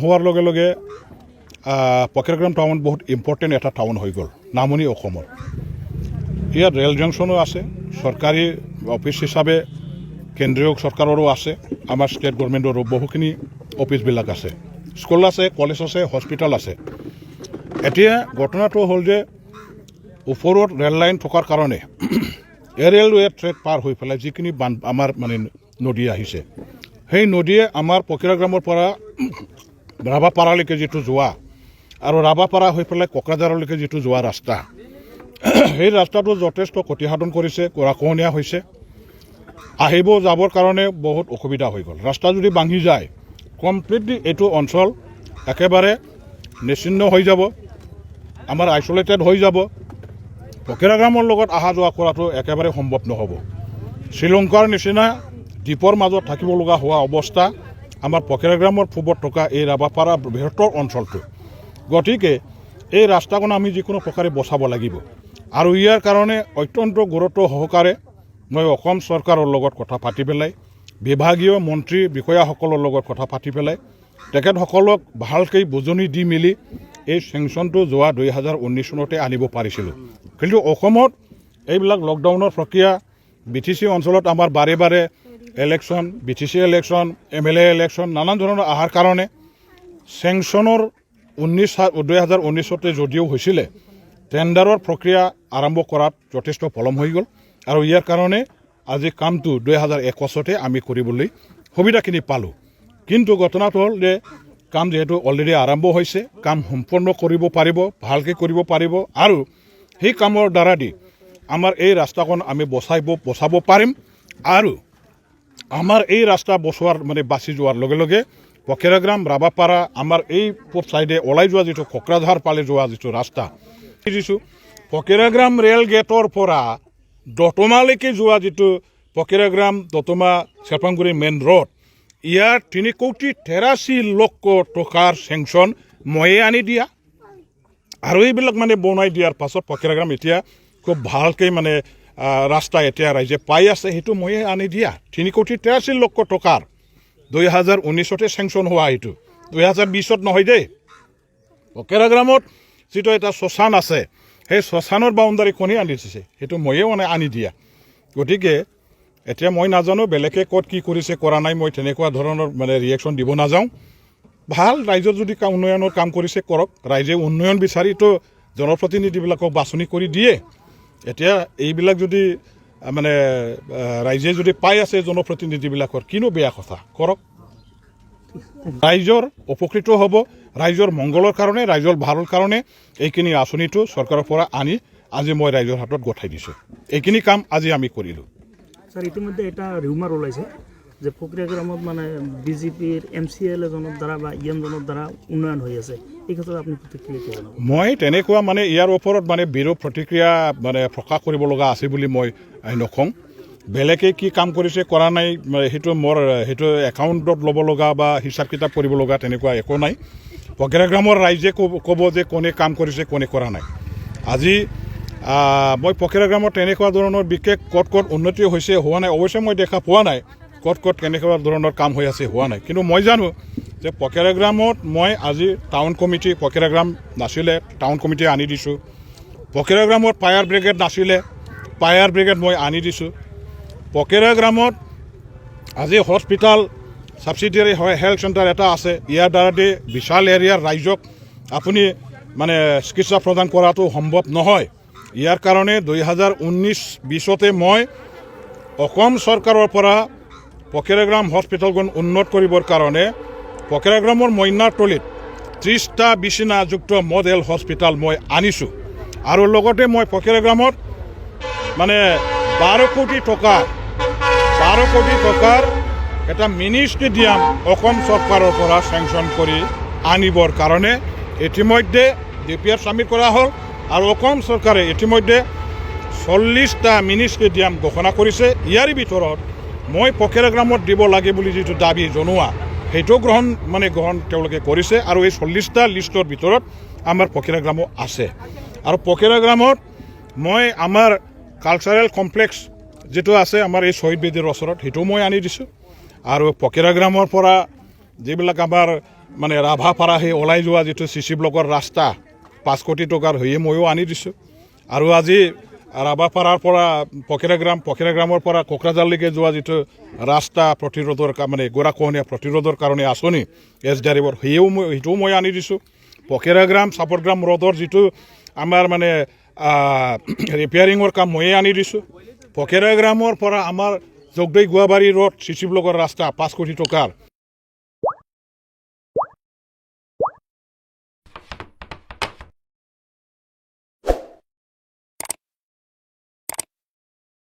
হোৱাৰ লগে লগে পকেৰাগ্ৰাম টাউন বহুত ইম্পৰ্টেণ্ট এটা টাউন হৈ গ'ল নামনি অসমৰ। ইয়াত ৰেল জংচনো আছে, চৰকাৰী অফিচ হিচাপে কেন্দ্ৰীয় চৰকাৰৰো আছে, আমাৰ ষ্টেট গভৰ্ণমেণ্টৰো বহুখিনি অফিচবিলাক আছে, স্কুল আছে, কলেজ আছে, হস্পিটেল আছে। এতিয়া ঘটনাটো হ'ল যে ওপৰত ৰেল লাইন থকাৰ কাৰণে এই ৰেলৱে ট্ৰেক পাৰ হৈ পেলাই যিখিনি আমাৰ মানে নদী আহিছে, সেই নদীয়ে আমাৰ পকিৰাগ্ৰামৰ পৰা ৰাবাপাৰালৈকে যিটো যোৱা আৰু ৰাবাপাৰা হৈ পেলাই কোকৰাঝাৰলৈকে যিটো যোৱা ৰাস্তা, সেই ৰাস্তাটো যথেষ্ট ক্ষতিসাধন কৰিছে, গৰাখহনীয়া হৈছে। আহিব যাবৰ কাৰণে বহুত অসুবিধা হৈ গ'ল। ৰাস্তা যদি ভাঙি যায় কমপ্লিটলি এইটো অঞ্চল একেবাৰে নিশ্চিন্ন হৈ যাব, আমাৰ আইচলেটেড হৈ যাব। পকিৰাগ্ৰামৰ লগত অহা যোৱা কৰাটো একেবাৰে সম্ভৱ নহ'ব। শ্ৰীলংকাৰ নিচিনা দ্বীপৰ মাজত থাকিব লগা হোৱা অৱস্থা আমাৰ পকিৰাগ্ৰামৰ পূবত থকা এই ৰাবাপাৰা বৃহত্তৰ অঞ্চলটো। গতিকে এই ৰাস্তাখন আমি যিকোনো প্ৰকাৰে বচাব লাগিব আৰু ইয়াৰ কাৰণে অত্যন্ত গুৰুত্ব সহকাৰে মই অসম চৰকাৰৰ লগত কথা পাতি পেলাই বিভাগীয় মন্ত্ৰী বিষয়াসকলৰ লগত কথা পাতি পেলাই তেখেতসকলক ভালকৈ বুজনি দি মেলি এই চেংচনটো যোৱা 2019 চনতে আনিব পাৰিছিলোঁ। কিন্তু অসমত এইবিলাক লকডাউনৰ প্ৰক্ৰিয়া, BTC অঞ্চলত আমাৰ বাৰে বাৰে election, BTC election, MLA election নানান ধৰণৰ অহাৰ কাৰণে চেংচনৰ 2019 যদিও হৈছিলে, টেণ্ডাৰৰ প্ৰক্ৰিয়া আৰম্ভ কৰাত যথেষ্ট পলম হৈ গ'ল আৰু ইয়াৰ কাৰণে আজি কামটো 2021 আমি কৰিবলৈ সুবিধাখিনি পালোঁ। কিন্তু ঘটনাটো হ'ল যে কাম যিহেতু অলৰেডি আৰম্ভ হৈছে, কাম সম্পূৰ্ণ কৰিব পাৰিব, ভালকৈ কৰিব পাৰিব আৰু সেই কামৰ দ্বাৰা দি আমাৰ এই ৰাস্তাখন আমি বচাব পাৰিম আৰু আমাৰ এই ৰাস্তা বচোৱাৰ মানে বাচি যোৱাৰ লগে লগে পকিৰাগ্ৰাম ৰাবাপাৰা আমাৰ এই পূব চাইডে ওলাই যোৱা যিটো কোকৰাঝাৰ পালে যোৱা যিটো ৰাস্তা দিছোঁ, পকিৰাগ্ৰাম ৰেল গেটৰ পৰা দতমালৈকে যোৱা যিটো পকিৰাগ্ৰাম দতমা চেৰপাংগুৰি মেইন ৰোড, ইয়াৰ 3,83 লক্ষ টকাৰ চেংচন ময়ে আনি দিয়া আৰু এইবিলাক মানে বনাই দিয়াৰ পাছত পকিৰাগ্ৰাম এতিয়া খুব ভালকৈ মানে ৰাস্তা এতিয়া ৰাইজে পাই আছে, সেইটো ময়ে আনি দিয়া 3,83 লক্ষ টকাৰ 2019 চেংচন হোৱা, এইটো 2020 নহয় দেই। পকিৰাগ্ৰামত যিটো এটা শ্মশান আছে, সেই শ্মশানৰ বাউণ্ডাৰী কোনে আনি দিছে, সেইটো ময়ে মানে আনি দিয়া। গতিকে এতিয়া মই নাজানো বেলেগে ক'ত কি কৰিছে কৰা নাই, মই তেনেকুৱা ধৰণৰ মানে ৰিয়েকশ্যন দিব নাযাওঁ। ভাল, ৰাইজৰ যদি উন্নয়নৰ কাম কৰিছে কৰক, ৰাইজে উন্নয়ন বিচাৰিতো জনপ্ৰতিনিধিবিলাকক বাছনি কৰি দিয়ে। এতিয়া এইবিলাক যদি মানে ৰাইজে যদি পাই আছে জনপ্ৰতিনিধিবিলাকৰ, কিনো বেয়া কথা, কৰক। ৰাইজৰ উপকৃত হ'ব, ৰাইজৰ মংগলৰ কাৰণে, ৰাইজৰ ভালৰ কাৰণে এইখিনি আঁচনিটো চৰকাৰৰ পৰা আনি আজি মই ৰাইজৰ হাতত গঠাই দিছোঁ। এইখিনি কাম আজি আমি কৰিলোঁ। স্যাৰ, ইতিমধ্যে এটা ৰিউমাৰ ওলাইছে যে পকিৰাগ্ৰামত মানে BJPৰ MCL এজনৰ দ্বাৰা বা EM জনৰ দ্বাৰা উন্নয়ন হৈ আছে, এই ক্ষেত্ৰত আপুনি প্ৰতিক্ৰিয়া কি জনাব? মই তেনেকুৱা মানে ইয়াৰ ওপৰত মানে বিৰোধ প্ৰতিক্ৰিয়া মানে প্ৰকাশ কৰিব লগা আছে বুলি মই নকওঁ। বেলেগে কি কাম কৰিছে কৰা নাই সেইটো মোৰ সেইটো একাউণ্টত ল'ব লগা বা হিচাপ কিতাপ কৰিব লগা তেনেকুৱা একো নাই। পকিৰাগ্ৰামৰ ৰাইজে ক'ব যে কোনে কাম কৰিছে কোনে কৰা নাই। আজি মই পকিৰাগ্ৰামত তেনেকুৱা ধৰণৰ বিশেষ ক'ত উন্নতি হৈছে হোৱা নাই, অৱশ্যে মই দেখা পোৱা নাই ক'ত কেনেকুৱা ধৰণৰ কাম হৈ আছে হোৱা নাই। কিন্তু মই জানো যে পকিৰাগ্ৰামত মই আজি টাউন কমিটি, পকিৰাগ্ৰাম নাছিলে টাউন কমিটি আনি দিছোঁ। পকিৰাগ্ৰামত ফায়াৰ ব্ৰিগেড নাছিলে, ফায়াৰ ব্ৰিগেড মই আনি দিছোঁ। পকিৰাগ্ৰামত আজি হস্পিটেল ছাবচিডিয়াৰী হেল্থ চেণ্টাৰ এটা আছে, ইয়াৰ দ্বাৰা দি বিশাল এৰিয়াৰ ৰাইজক আপুনি মানে চিকিৎসা প্ৰদান কৰাটো সম্ভৱ নহয়। ইয়াৰ কাৰণে 2019-20 মই অসম চৰকাৰৰ পৰা পকিৰাগ্ৰাম হস্পিটেলখন উন্নত কৰিবৰ কাৰণে পকিৰাগ্ৰামৰ মইনাৰতলীত 30টা বিচনাযুক্ত মডেল হস্পিটেল মই আনিছোঁ আৰু লগতে মই পকিৰাগ্ৰামত মানে 12 কোটি টকাৰ এটা মিনি ষ্টেডিয়াম অসম চৰকাৰৰ পৰা চেংচন কৰি আনিবৰ কাৰণে ইতিমধ্যে DPR চাবমিট কৰা হ'ল আৰু অসম চৰকাৰে ইতিমধ্যে 40টা মিনি ষ্টেডিয়াম ঘোষণা কৰিছে। ইয়াৰ ভিতৰত মই পকিৰাগ্ৰামত দিব লাগে বুলি যিটো দাবী জনোৱা সেইটো গ্ৰহণ তেওঁলোকে কৰিছে আৰু এই 40টা লিষ্টৰ ভিতৰত আমাৰ পকিৰাগ্ৰামো আছে। আৰু পকিৰাগ্ৰামত মই আমাৰ কালচাৰেল কমপ্লেক্স যেটো আছে আমাৰ এই শহীদ বেদীৰ ওচৰত, সেইটো মই আনি দিছোঁ। আৰু পকিৰাগ্ৰামৰ পৰা যিবিলাক আমাৰ মানে ৰাভাপাৰা সেই ওলাই যোৱা যিটো চিচি ব্লকৰ ৰাস্তা 5 কোটি টকাৰ হৈয়ে ময়ো আনি দিছোঁ আৰু আজি ৰাভাপাৰাৰ পৰা পকেৰাগ্ৰামৰ পৰা কোকৰাঝাৰলৈকে যোৱা যিটো ৰাস্তা প্ৰতিৰোধৰ মানে গৰাখহনীয়া প্ৰতিৰোধৰ কাৰণে আঁচনি SDRF সেইটোও মই আনি দিছোঁ পকেৰাগ্ৰাম চাপৰগ্ৰাম ৰোডৰ যিটো আমাৰ মানে ৰিপেয়াৰিঙৰ কাম ময়ে আনি দিছোঁ পকেৰাগ্ৰামৰ পৰা আমাৰ জগদৈ গুৱাবাৰী ৰোড চিচি ব্লকৰ ৰাস্তা 5 কোটি টকাৰ